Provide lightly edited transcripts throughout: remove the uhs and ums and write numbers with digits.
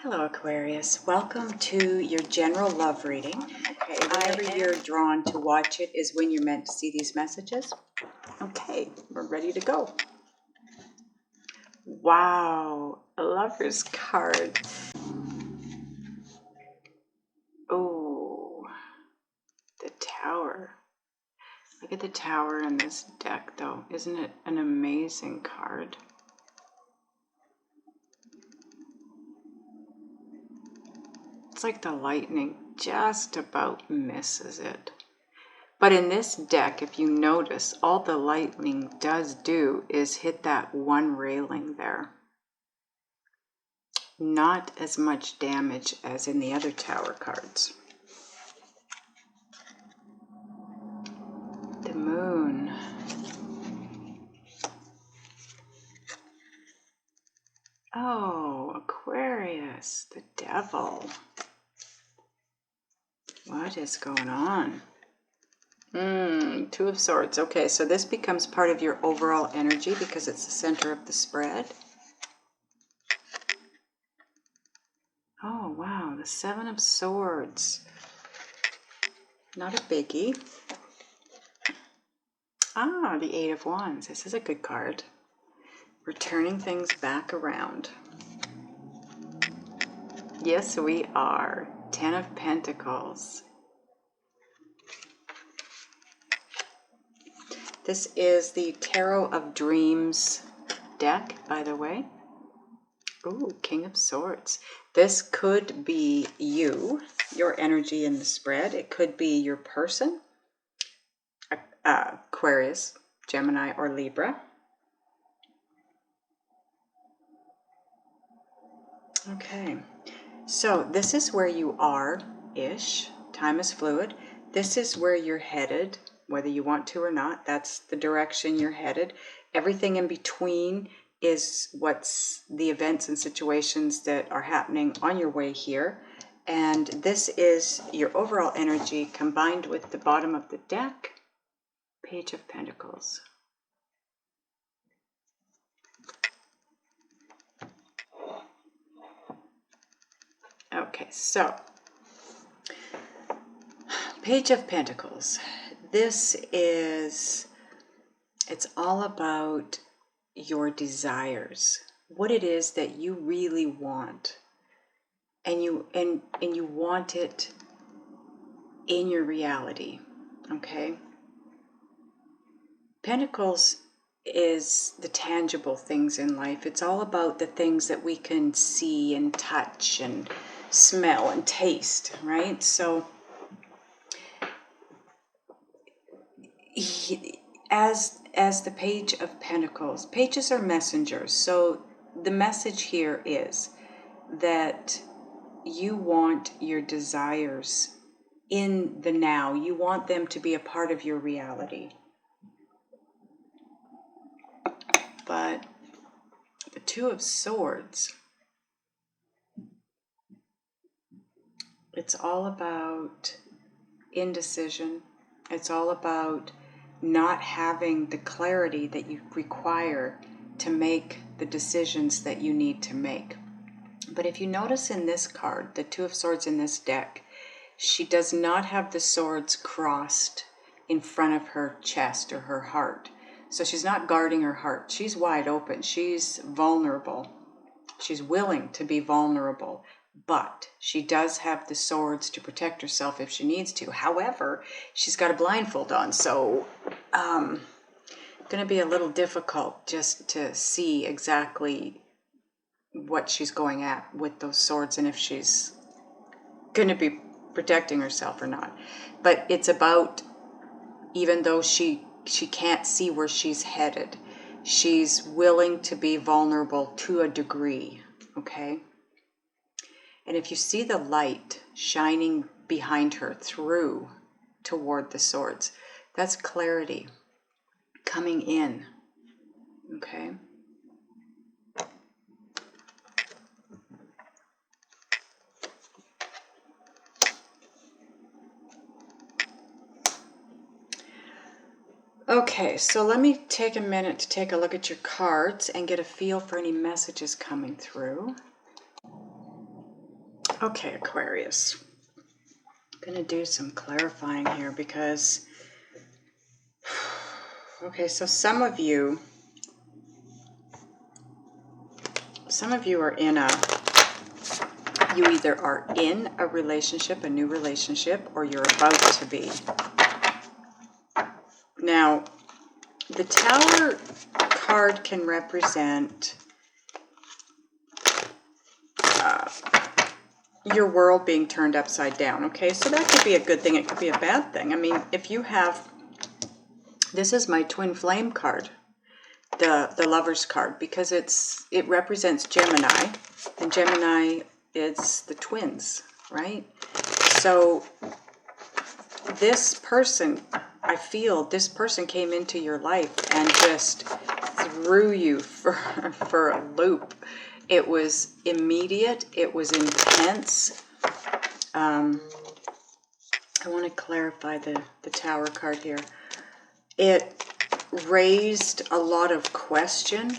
Hello Aquarius, welcome to your general love reading. Okay, whenever you're drawn to watch it is when you're meant to see these messages. Okay, we're ready to go. Wow, a lover's card. Oh, the Tower. Look at the Tower in this deck though. Isn't it an amazing card? It's like the lightning just about misses it. But in this deck, if you notice, all the lightning does do is hit that one railing there. Not as much damage as in the other Tower cards. The Moon. Oh, Aquarius, the Devil. What is going on? Two of Swords. Okay, so this becomes part of your overall energy because it's the center of the spread. Oh, wow, the Seven of Swords. Not a biggie. Ah, the Eight of Wands. This is a good card. We're turning things back around. Yes, we are. Ten of Pentacles. This is the Tarot of Dreams deck, by the way. Ooh, King of Swords. This could be you, your energy in the spread. It could be your person, Aquarius, Gemini, or Libra. Okay, so this is where you are-ish. Time is fluid. This is where you're headed, whether you want to or not. That's the direction you're headed. Everything in between is what's the events and situations that are happening on your way here. And this is your overall energy combined with the bottom of the deck, Page of Pentacles. Okay, so Page of Pentacles. This is, it's all about your desires, what it is that you really want, and you want it in your reality. Okay, Pentacles is the tangible things in life. It's all about the things that we can see and touch and smell and taste, right? So as the Page of Pentacles, pages are messengers. So the message here is that you want your desires in the now. You want them to be a part of your reality. But the Two of Swords, it's all about indecision. It's all about not having the clarity that you require to make the decisions that you need to make. But if you notice in this card, the Two of Swords in this deck, she does not have the swords crossed in front of her chest or her heart. So she's not guarding her heart. She's wide open. She's vulnerable. She's willing to be vulnerable. But she does have the swords to protect herself if she needs to. However, she's got a blindfold on, so going to be a little difficult just to see exactly what she's going at with those swords and if she's going to be protecting herself or not. But it's about, even though she can't see where she's headed, she's willing to be vulnerable to a degree, okay? And if you see the light shining behind her through toward the swords, that's clarity coming in, okay? Okay, so let me take a minute to take a look at your cards and get a feel for any messages coming through. Okay, Aquarius. I'm going to do some clarifying here because, okay, so some of you are in you either are in a relationship, a new relationship, or you're about to be. Now, the Tower card can represent your world being turned upside down, okay? So that could be a good thing, it could be a bad thing. I mean, if you have, this is my twin flame card, the Lover's card, because it represents Gemini, and Gemini is the twins, right? So this person, I feel this person came into your life and just threw you for a loop. It was immediate, it was intense. I want to clarify the Tower card here. It raised a lot of question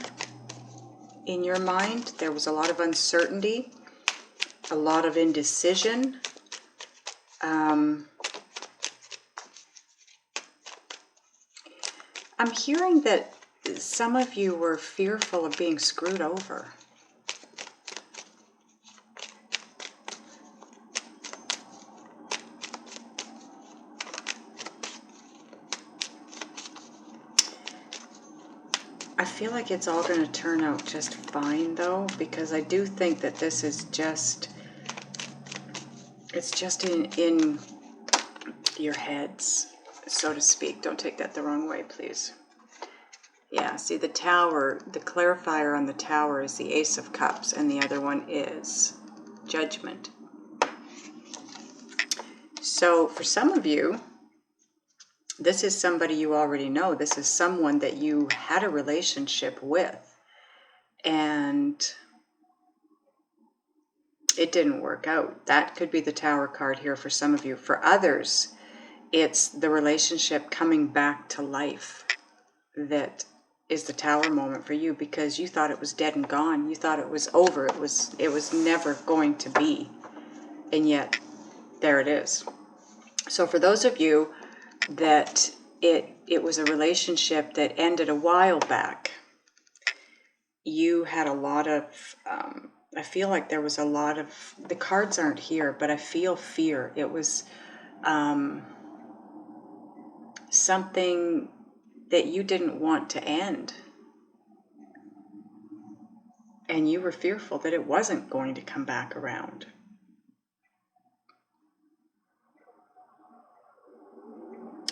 in your mind. There was a lot of uncertainty, a lot of indecision. I'm hearing that some of you were fearful of being screwed over. I feel like it's all going to turn out just fine though, because I do think that this is just, it's just in your heads, so to speak. Don't take that the wrong way, please. Yeah, see the Tower, the clarifier on the Tower is the Ace of Cups, and the other one is Judgment. So for some of you, this is somebody you already know. This is someone that you had a relationship with, and it didn't work out. That could be the Tower card here for some of you. For others, it's the relationship coming back to life that is the Tower moment for you, because you thought it was dead and gone. You thought it was over. It was never going to be. And yet, there it is. So for those of you that it was a relationship that ended a while back, you had a lot of, I feel like there was a lot of, the cards aren't here, but I feel fear. It was something that you didn't want to end. And you were fearful that it wasn't going to come back around.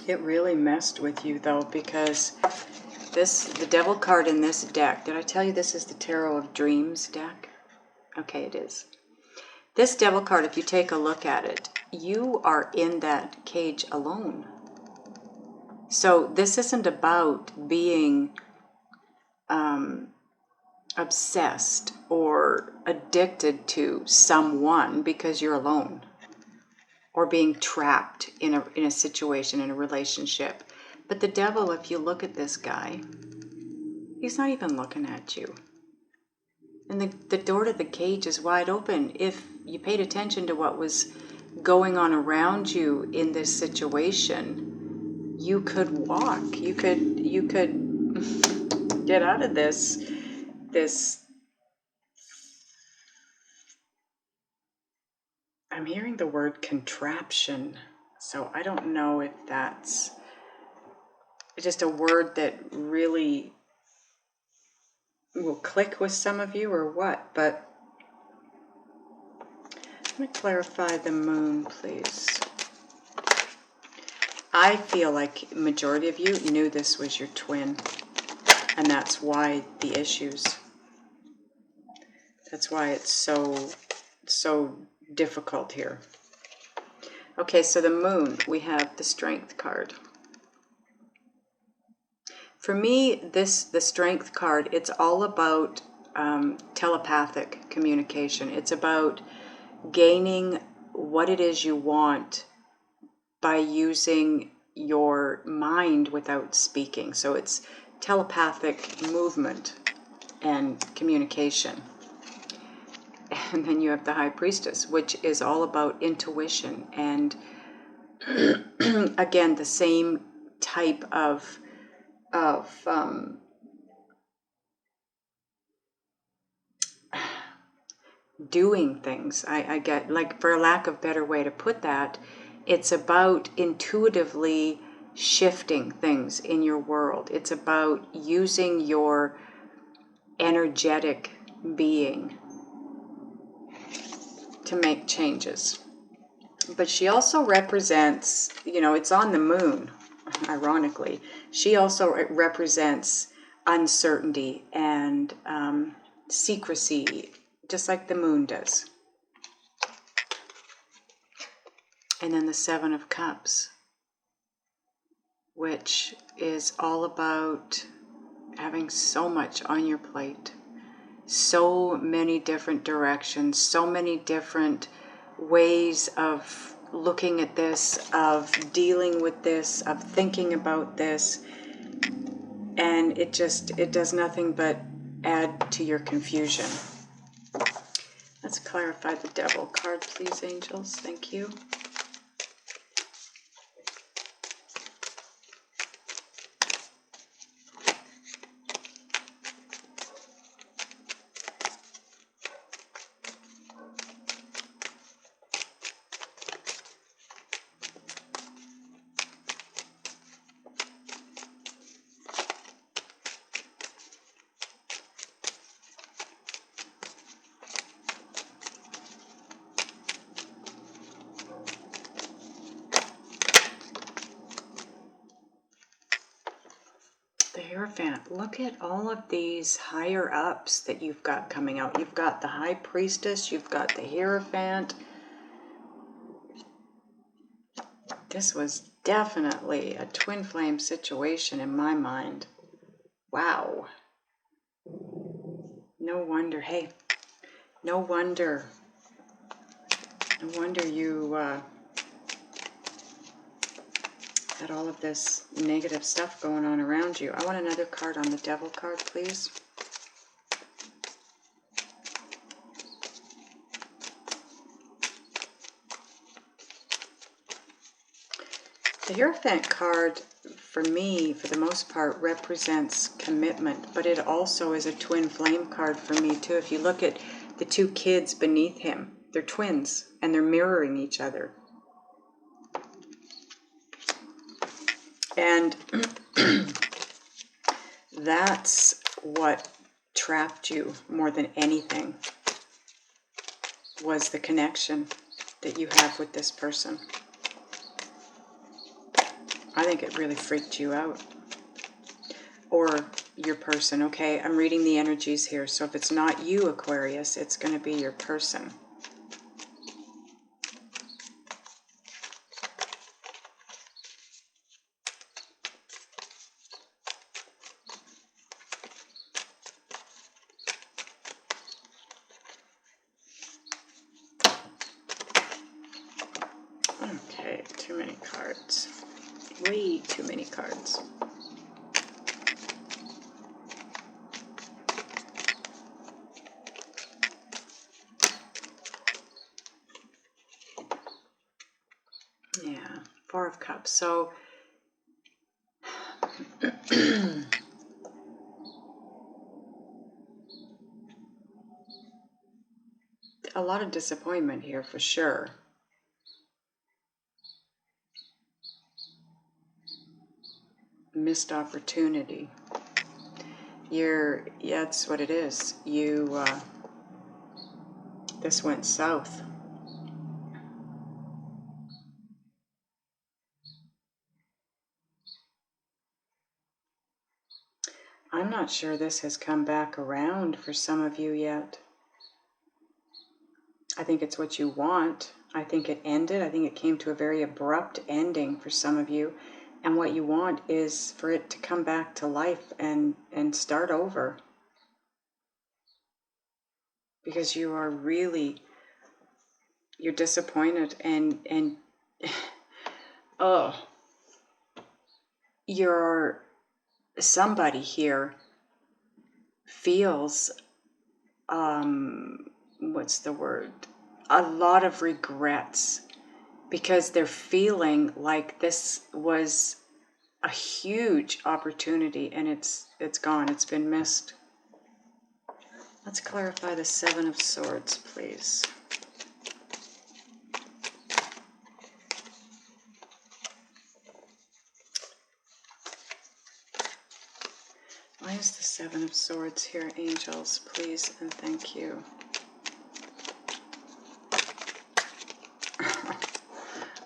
It really messed with you though, because the Devil card in this deck, did I tell you this is the Tarot of Dreams deck? Okay, it is. This Devil card, if you take a look at it, you are in that cage alone. So this isn't about being obsessed or addicted to someone because you're alone, or being trapped in a situation, in a relationship. But the Devil, if you look at this guy, he's not even looking at you. And the door to the cage is wide open. If you paid attention to what was going on around you in this situation, you could walk. You could get out of this. I'm hearing the word contraption. So I don't know if that's just a word that really will click with some of you or what, but let me clarify the Moon, please. I feel like the majority of you knew this was your twin, and that's why the issues. That's why it's so difficult here. Okay, so the Moon, we have the Strength card. For me, the Strength card, it's all about telepathic communication. It's about gaining what it is you want by using your mind without speaking. So it's telepathic movement and communication. And then you have the High Priestess, which is all about intuition. And again, the same type of doing things. I get, like, for a lack of better way to put that, it's about intuitively shifting things in your world. It's about using your energetic being to make changes. But she also represents, it's on the moon, ironically. She also represents uncertainty and secrecy, just like the moon does. And then the Seven of Cups, which is all about having so much on your plate, so many different directions, so many different ways of looking at this, of dealing with this, of thinking about this, and it does nothing but add to your confusion. Let's clarify the Devil card, please, angels. Thank you. The Hierophant. Look at all of these higher ups that you've got coming out. You've got the High Priestess, you've got the Hierophant. This was definitely a twin flame situation in my mind. Wow. No wonder, hey, no wonder you had all of this negative stuff going on around you. I want another card on the Devil card, please. The Hierophant card, for me, for the most part, represents commitment, but it also is a twin flame card for me, too. If you look at the two kids beneath him, they're twins, and they're mirroring each other. And that's what trapped you more than anything, was the connection that you have with this person. I think it really freaked you out. Or your person, okay? I'm reading the energies here, so if it's not you, Aquarius, it's going to be your person. Okay, too many cards. Way too many cards. Yeah, Four of Cups. So a lot of disappointment here for sure. Missed opportunity. Yeah, that's what it is. This went south. I'm not sure this has come back around for some of you yet. I think it's what you want. I think it ended. I think it came to a very abrupt ending for some of you. And what you want is for it to come back to life and start over. Because you are really, you're disappointed and oh, somebody here feels what's the word? A lot of regrets, because they're feeling like this was a huge opportunity and it's gone, it's been missed. Let's clarify the Seven of Swords, please. Why is the Seven of Swords here, angels? Please and thank you.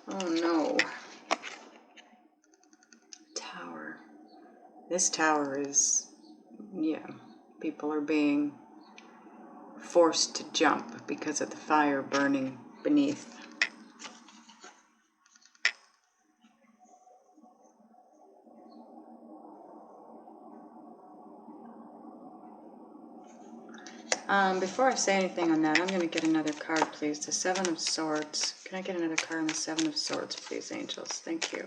Oh no. Tower. This tower is, yeah, people are being forced to jump because of the fire burning beneath. Before I say anything on that, I'm going to get another card, please. The Seven of Swords. Can I get another card on the Seven of Swords, please, angels? Thank you.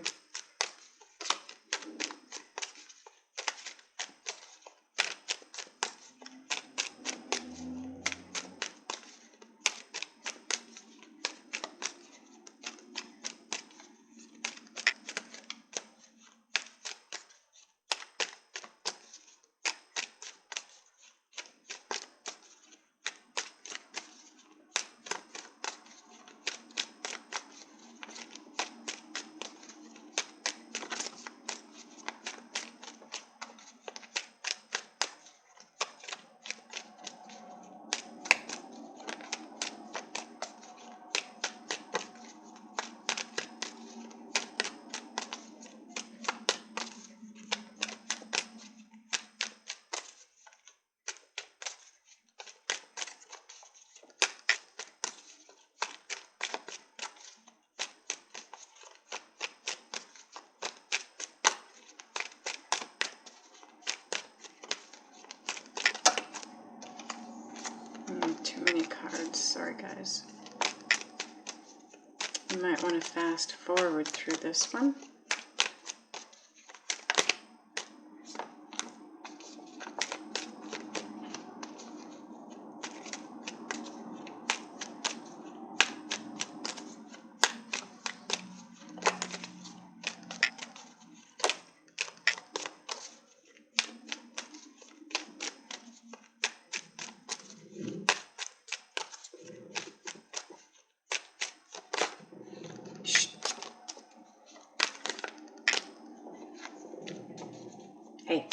Too many cards. Sorry, guys. You might want to fast forward through this one. Hey.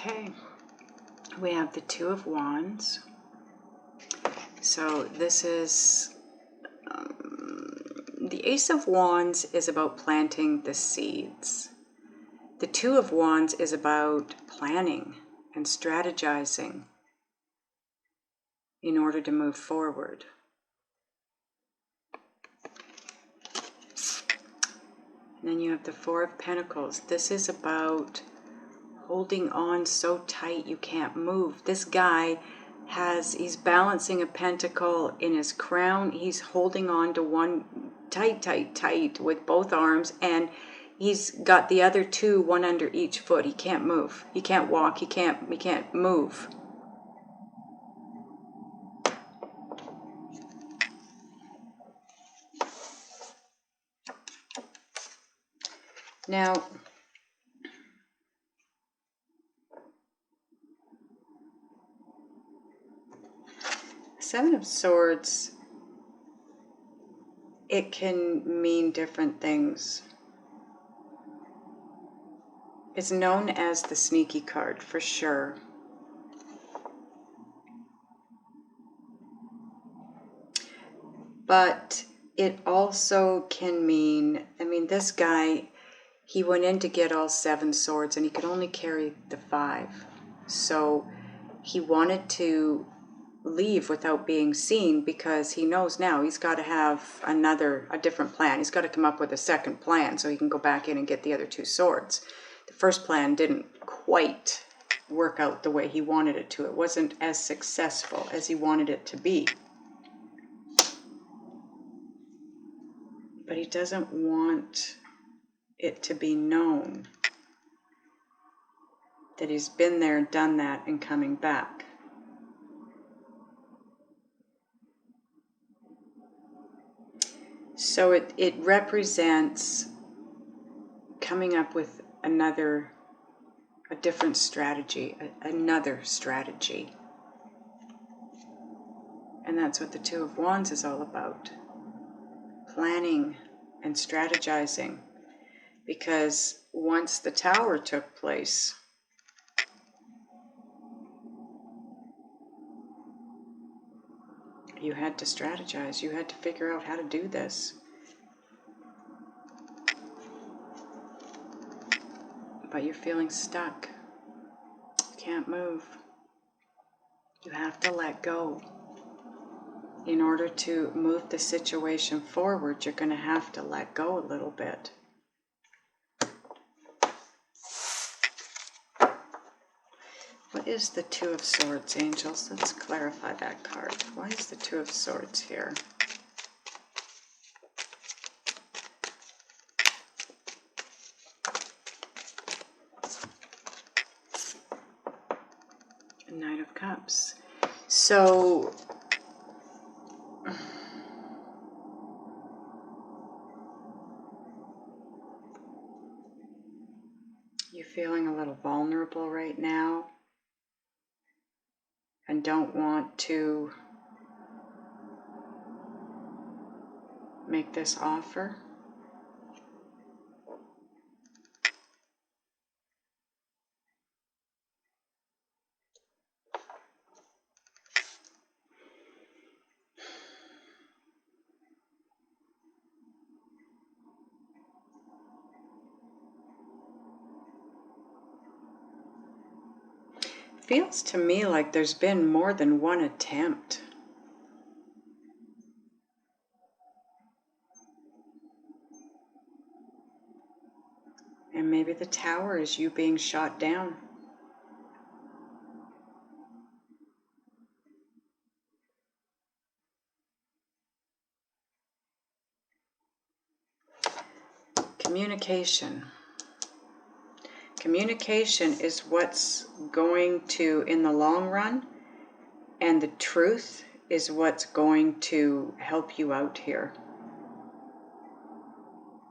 Okay. We have the Two of Wands. So this is, the Ace of Wands is about planting the seeds. The Two of Wands is about planning and strategizing in order to move forward. And then you have the Four of Pentacles. This is about holding on so tight you can't move. This guy he's balancing a pentacle in his crown. He's holding on to one tight with both arms, and he's got the other two, one under each foot. He can't move. He can't walk. He can't move. Now, Seven of Swords, it can mean different things. It's known as the sneaky card for sure. But it also can mean, I mean, this guy, he went in to get all 7 swords and he could only carry the 5. So he wanted to leave without being seen, because he knows now he's got to have a different plan. He's got to come up with a second plan so he can go back in and get the other 2 swords. The first plan didn't quite work out the way he wanted it to. It wasn't as successful as he wanted it to be. But he doesn't want it to be known that he's been there, done that, and coming back. So it represents coming up with a different strategy, another strategy. And that's what the 2 of Wands is all about. Planning and strategizing. Because once the Tower took place, you had to strategize. You had to figure out how to do this. But you're feeling stuck. You can't move. You have to let go. In order to move the situation forward, you're going to have to let go a little bit. What is the 2 of Swords, angels? Let's clarify that card. Why is the 2 of Swords here? Knight of Cups. So you're feeling a little vulnerable right now and don't want to make this offer. Feels to me like there's been more than one attempt. And maybe the Tower is you being shot down. Communication. Communication is what's going to, in the long run, and the truth is what's going to help you out here.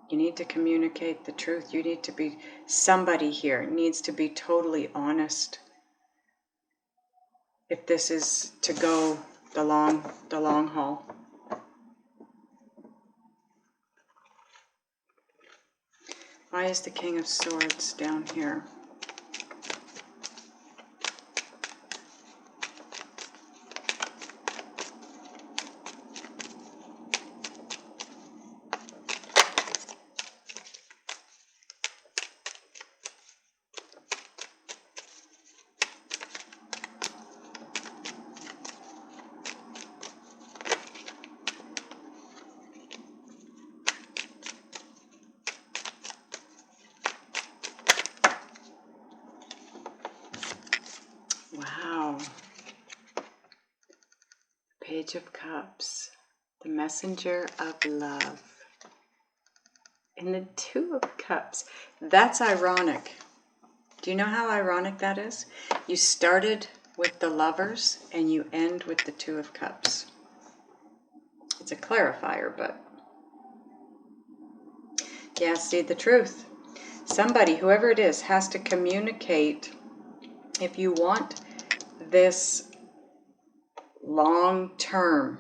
You need to communicate the truth. You need to be, somebody here needs to be totally honest. If this is to go the long haul. Why is the King of Swords down here? Wow. Page of Cups, the messenger of love. And the 2 of Cups. That's ironic. Do you know how ironic that is? You started with the Lovers and you end with the 2 of Cups. It's a clarifier, but yeah, see the truth. Somebody, whoever it is, has to communicate. If you want this long-term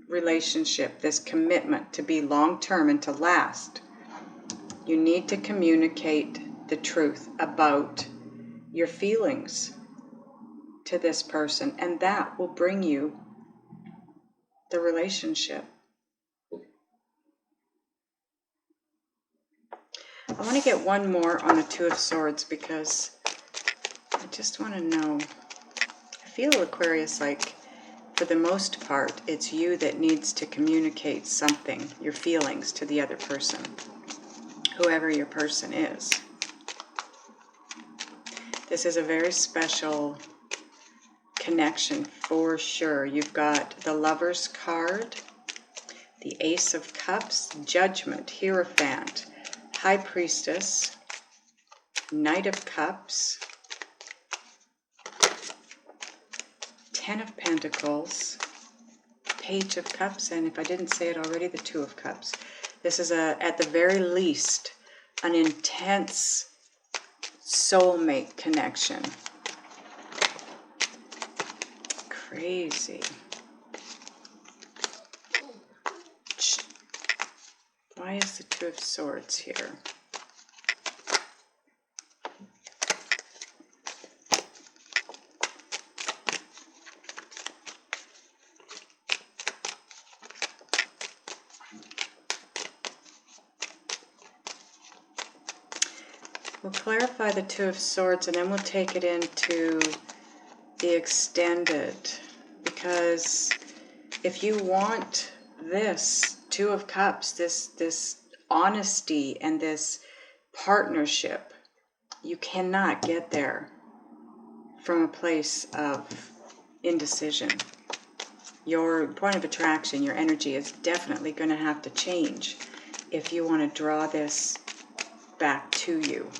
relationship, this commitment to be long-term and to last, you need to communicate the truth about your feelings to this person, and that will bring you the relationship. I want to get one more on the 2 of Swords because I just want to know. I feel, Aquarius, like for the most part, it's you that needs to communicate something, your feelings, to the other person, whoever your person is. This is a very special connection for sure. You've got the Lover's card, the Ace of Cups, Judgment, Hierophant, High Priestess, Knight of Cups, Ten of Pentacles, Page of Cups, and if I didn't say it already, the Two of Cups. This is, at the very least, an intense soulmate connection. Crazy. Why is the Two of Swords here? We'll clarify the Two of Swords and then we'll take it into the extended, because if you want this Two of Cups, this honesty and this partnership, you cannot get there from a place of indecision. Your point of attraction, your energy is definitely going to have to change if you want to draw this back to you.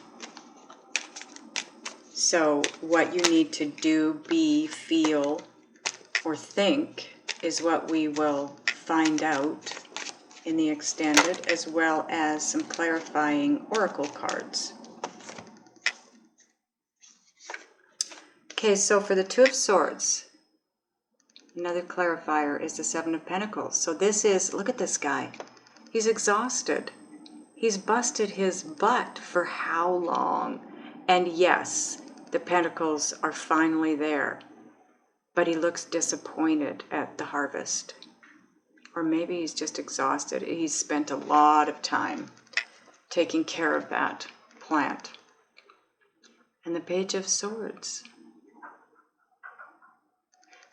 So what you need to do, be, feel, or think is what we will find out in the extended, as well as some clarifying oracle cards. Okay, so for the Two of Swords, another clarifier is the Seven of Pentacles. So this is, look at this guy. He's exhausted. He's busted his butt for how long? And yes, the Pentacles are finally there, but he looks disappointed at the harvest. Or maybe he's just exhausted. He's spent a lot of time taking care of that plant. And the Page of Swords.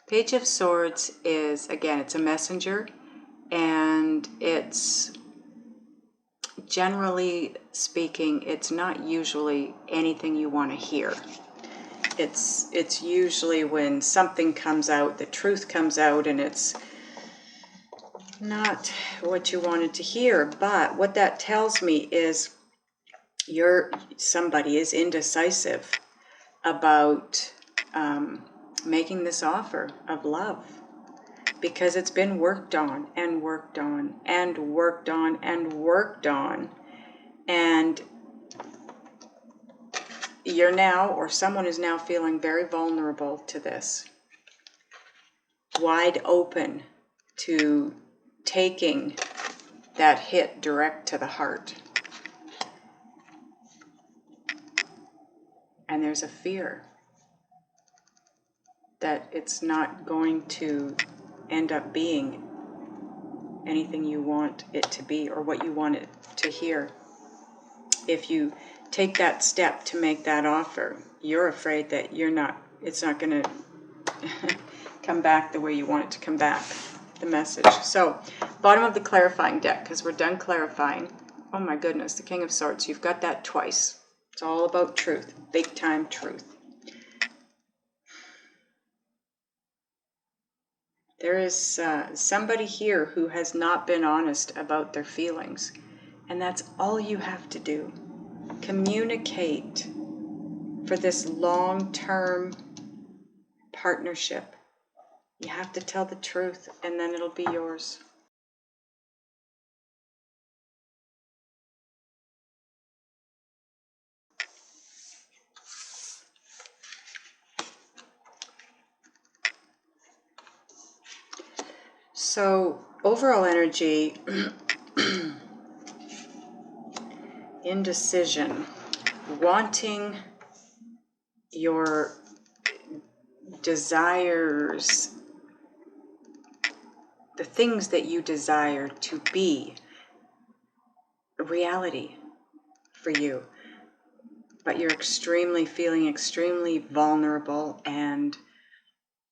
Page of Swords is, again, it's a messenger, and it's, generally speaking, it's not usually anything you want to hear. It's usually when something comes out, the truth comes out, and it's not what you wanted to hear. But what that tells me is somebody is indecisive about making this offer of love, because it's been worked on and worked on and worked on and worked on, and you're now, or someone is now, feeling very vulnerable to this, wide open to taking that hit direct to the heart. And there's a fear that it's not going to end up being anything you want it to be, or what you want it to hear. If you take that step to make that offer, you're afraid that it's not going to come back the way you want it to come back, the message. So, bottom of the clarifying deck, because we're done clarifying. Oh my goodness, the King of Swords, you've got that twice. It's all about truth, big time truth. There is somebody here who has not been honest about their feelings, and that's all you have to do. Communicate for this long-term partnership. You have to tell the truth, and then it'll be yours. So, overall energy, indecision, wanting your desires, the things that you desire to be a reality for you, but you're feeling extremely vulnerable and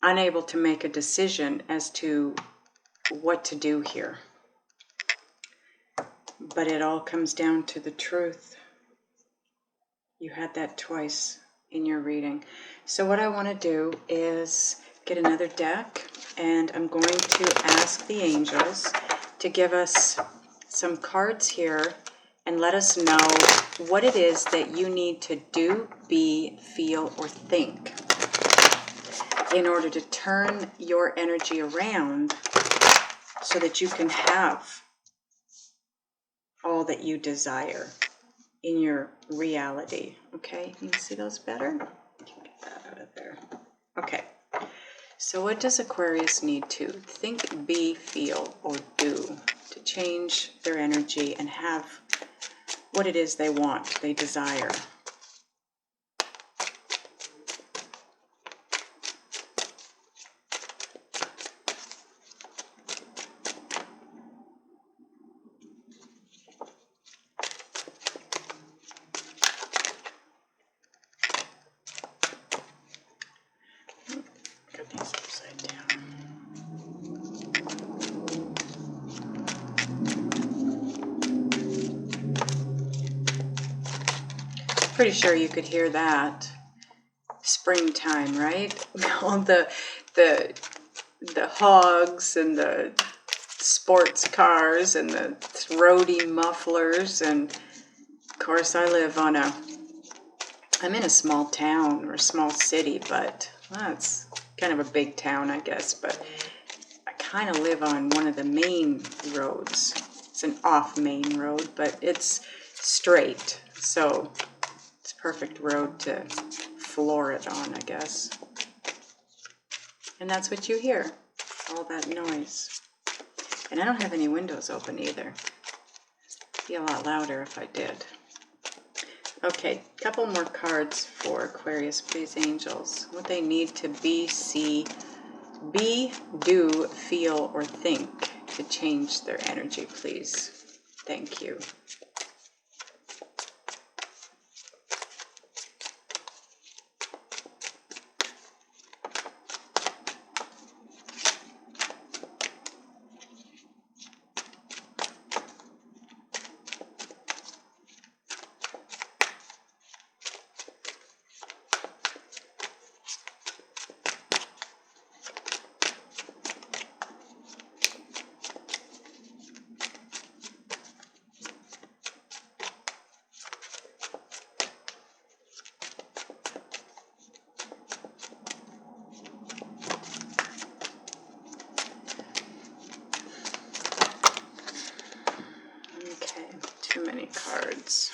unable to make a decision as to what to do here. But it all comes down to the truth. You had that twice in your reading. So what I want to do is get another deck, and I'm going to ask the angels to give us some cards here and let us know what it is that you need to do, be, feel, or think in order to turn your energy around so that you can have all that you desire in your reality. Okay, you can see those better? Get that out of there. Okay, so what does Aquarius need to think, be, feel, or do to change their energy and have what it is they want, they desire? Got these upside down. Pretty sure you could hear that. Springtime, right? All the hogs and the sports cars and the throaty mufflers, and of course I'm in a small town or a small city, but well, it's kind of a big town, I guess, but I kind of live on one of the main roads. It's an off main road, but it's straight, so it's a perfect road to floor it on, I guess. And that's what you hear, all that noise. And I don't have any windows open either. It'd be a lot louder if I did. Okay, couple more cards for Aquarius, please, angels. What they need to be, see, be, do, feel, or think to change their energy, please. Thank you. Too many cards.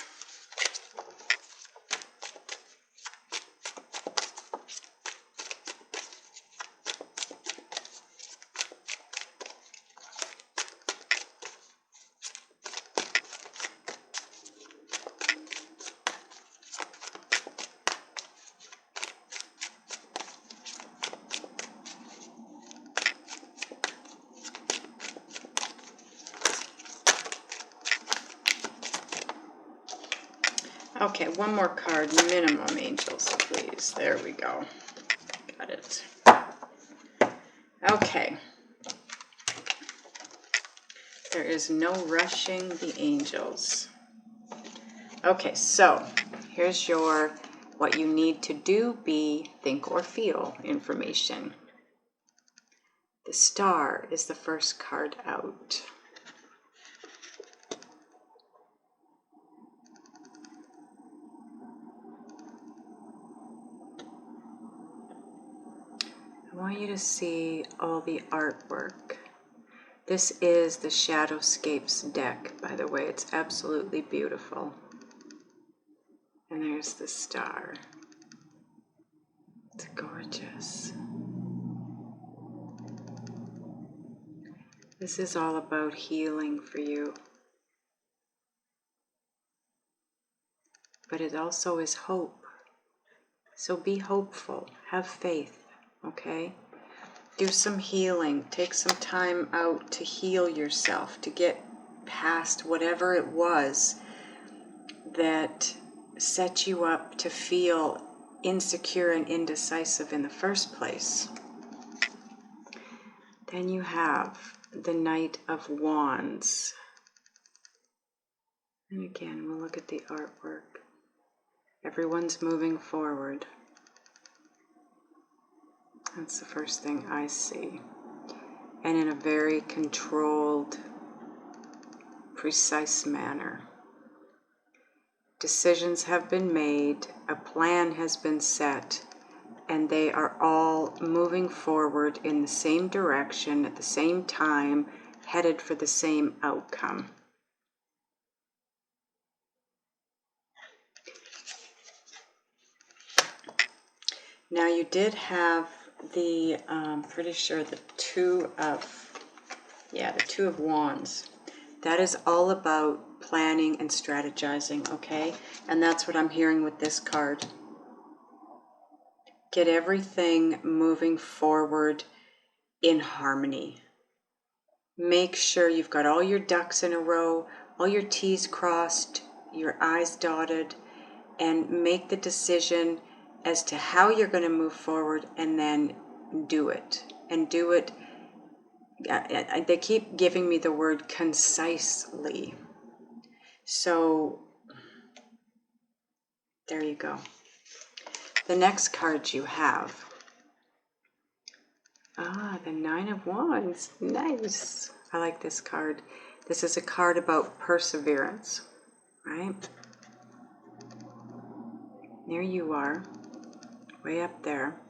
Okay, one more card minimum, angels, please. There we go. Got it. Okay. There is no rushing the angels. Okay, so here's your what you need to do, be, think, or feel information. The Star is the first card out. I want you to see all the artwork. This is the Shadowscapes deck, by the way. It's absolutely beautiful. And there's the Star. It's gorgeous. This is all about healing for you. But it also is hope. So be hopeful. Have faith, okay? Do some healing. Take some time out to heal yourself, to get past whatever it was that set you up to feel insecure and indecisive in the first place. Then you have the Knight of Wands. And again, we'll look at the artwork. Everyone's moving forward. That's the first thing I see. And in a very controlled, precise manner. Decisions have been made, a plan has been set, and they are all moving forward in the same direction at the same time, headed for the same outcome. Now you did have the, pretty sure the Two of Wands. That is all about planning and strategizing, okay? And that's what I'm hearing with this card. Get everything moving forward in harmony. Make sure you've got all your ducks in a row, all your T's crossed, your I's dotted, and make the decision as to how you're going to move forward, and then do it. And do it, they keep giving me the word concisely. So, there you go. The next card you have, the Nine of Wands. Nice. I like this card. This is a card about perseverance, right? There you are, way up there,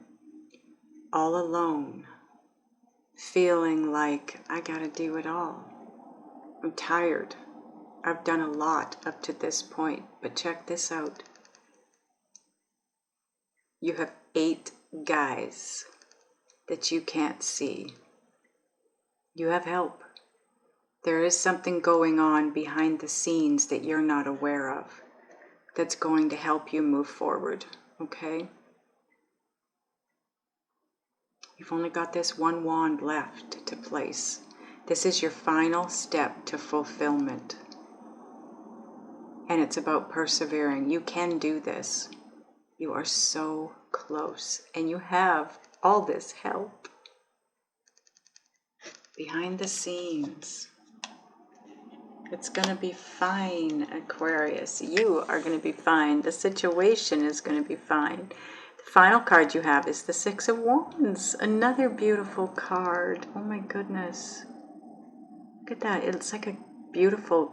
all alone, feeling like I gotta do it all. I'm tired. I've done a lot up to this point, but check this out. You have 8 guys that you can't see. You have help. There is something going on behind the scenes that you're not aware of that's going to help you move forward, okay? You've only got this one wand left to place. This is your final step to fulfillment. And it's about persevering. You can do this. You are so close. And you have all this help behind the scenes. It's going to be fine, Aquarius. You are going to be fine. The situation is going to be fine. The final card you have is the Six of Wands. Another beautiful card. Oh my goodness. Look at that. It's like a beautiful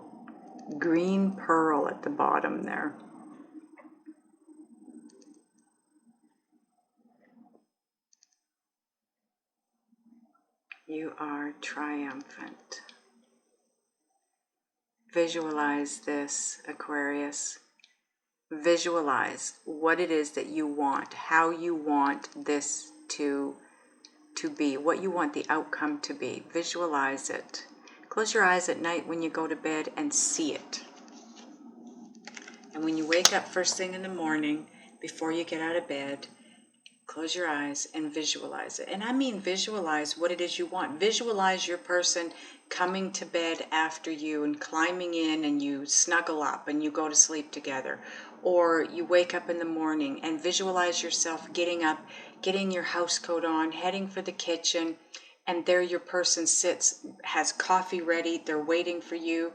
green pearl at the bottom there. You are triumphant. Visualize this, Aquarius. Visualize what it is that you want, how you want this to be, what you want the outcome to be. Visualize it. Close your eyes at night when you go to bed and see it. And when you wake up first thing in the morning, before you get out of bed, close your eyes and visualize it. And I mean visualize what it is you want. Visualize your person coming to bed after you and climbing in, and you snuggle up and you go to sleep together. Or you wake up in the morning and visualize yourself getting up, getting your house coat on, heading for the kitchen, and there your person sits, has coffee ready, they're waiting for you,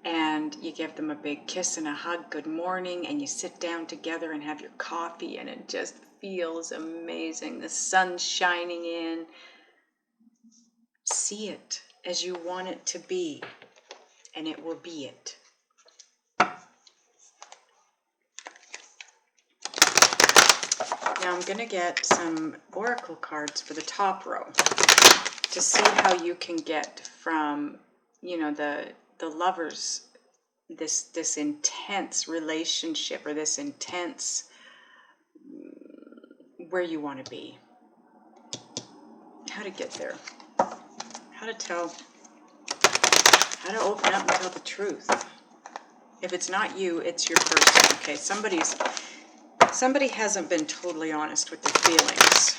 and you give them a big kiss and a hug, good morning, and you sit down together and have your coffee, and it just feels amazing. The sun's shining in. See it as you want it to be, and it will be it. Now I'm going to get some oracle cards for the top row to see how you can get from, you know, the lovers, this intense relationship, or this intense where you want to be. How to get there. How to tell, how to open up and tell the truth. If it's not you, it's your person. Okay, somebody hasn't been totally honest with their feelings.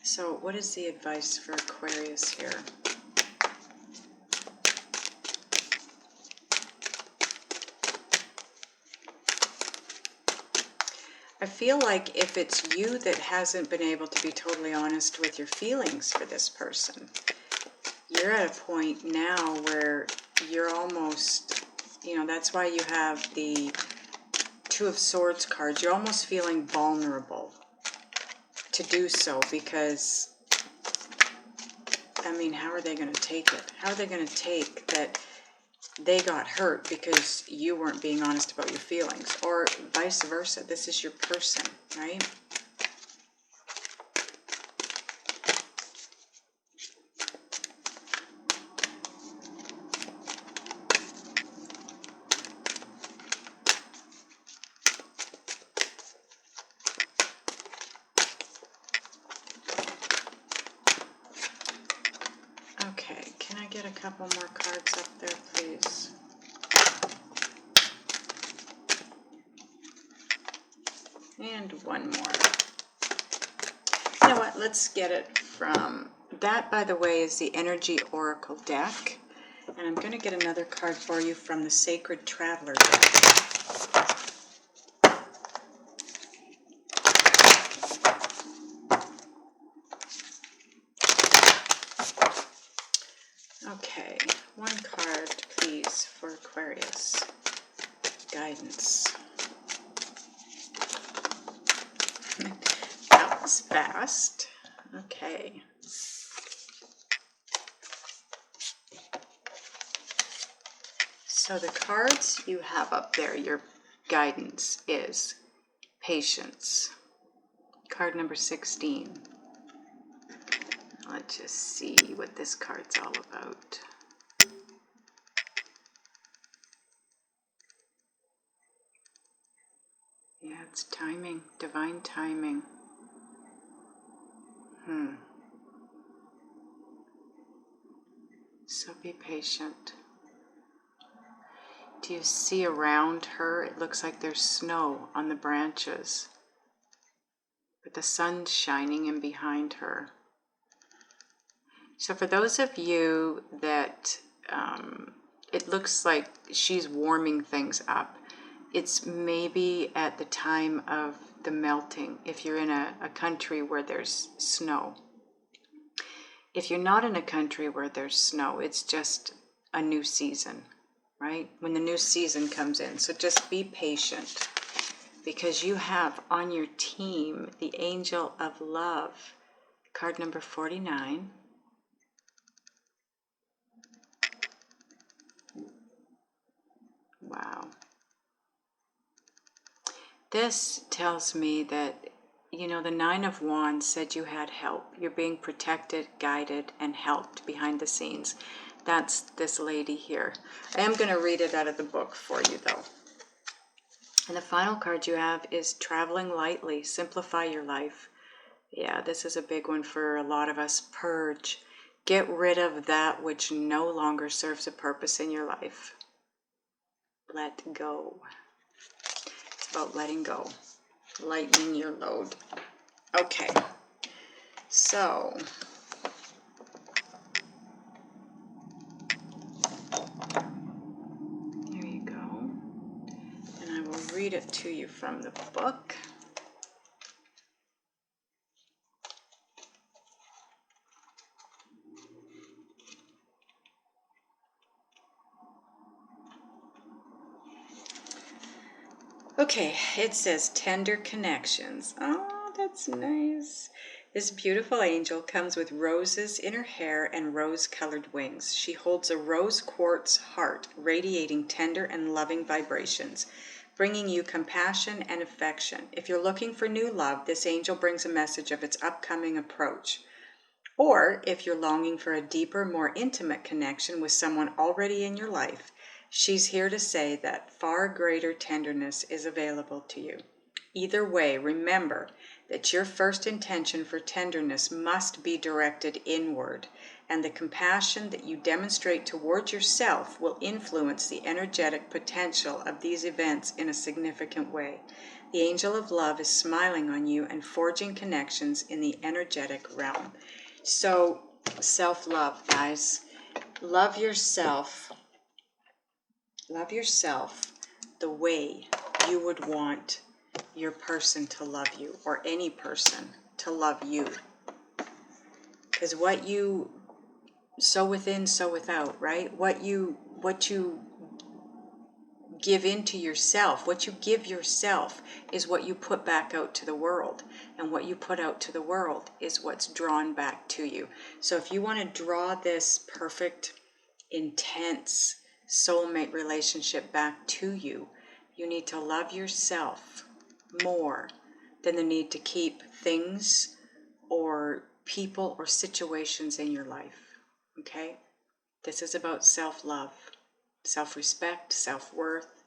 So what is the advice for Aquarius here? I feel like if it's you that hasn't been able to be totally honest with your feelings for this person, you're at a point now where you're almost, you know, that's why you have the Two of Swords cards. You're almost feeling vulnerable to do so because, I mean, how are they going to take it? How are they going to take that they got hurt because you weren't being honest about your feelings? Or vice versa, this is your person, right? Okay, can I get a couple more cards up there, please? And one more. You know what, let's get it from, that by the way is the Energy Oracle deck. And I'm going to get another card for you from the Sacred Traveler deck. Okay, one card please for Aquarius. Guidance. That was fast. Okay. So the cards you have up there, your guidance is patience. Card number 16. Let's just see what this card's all about. Yeah, it's timing, divine timing. So be patient. Do you see around her? It looks like there's snow on the branches, but the sun's shining in behind her. So for those of you that it looks like she's warming things up, it's maybe at the time of the melting, if you're in a country where there's snow. If you're not in a country where there's snow, it's just a new season, right? When the new season comes in. So just be patient, because you have on your team the Angel of Love, card number 49. Wow. This tells me that, you know, the Nine of Wands said you had help. You're being protected, guided, and helped behind the scenes. That's this lady here. I am going to read it out of the book for you, though. And the final card you have is Traveling Lightly. Simplify your life. Yeah, this is a big one for a lot of us. Purge. Get rid of that which no longer serves a purpose in your life. Let go. It's about letting go. Lightening your load. Okay. So, there you go. And I will read it to you from the book. Okay, it says tender connections. Oh, that's nice. This beautiful angel comes with roses in her hair and rose-colored wings. She holds a rose quartz heart, radiating tender and loving vibrations, bringing you compassion and affection. If you're looking for new love, this angel brings a message of its upcoming approach. Or if you're longing for a deeper, more intimate connection with someone already in your life, she's here to say that far greater tenderness is available to you. Either way, remember that your first intention for tenderness must be directed inward, and the compassion that you demonstrate towards yourself will influence the energetic potential of these events in a significant way. The angel of love is smiling on you and forging connections in the energetic realm. So, self-love, guys. Love yourself. Love yourself the way you would want your person to love you, or any person to love you. Because what you sow within, sow without, right? What you give into yourself, what you give yourself is what you put back out to the world. And what you put out to the world is what's drawn back to you. So if you want to draw this perfect, intense soulmate relationship back to you, you need to love yourself more than the need to keep things or people or situations in your life. Okay? This is about self-love, self-respect, self-worth,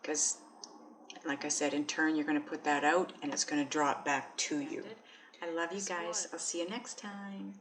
because, like I said, in turn, you're going to put that out and it's going to drop back to you. I love you guys. I'll see you next time.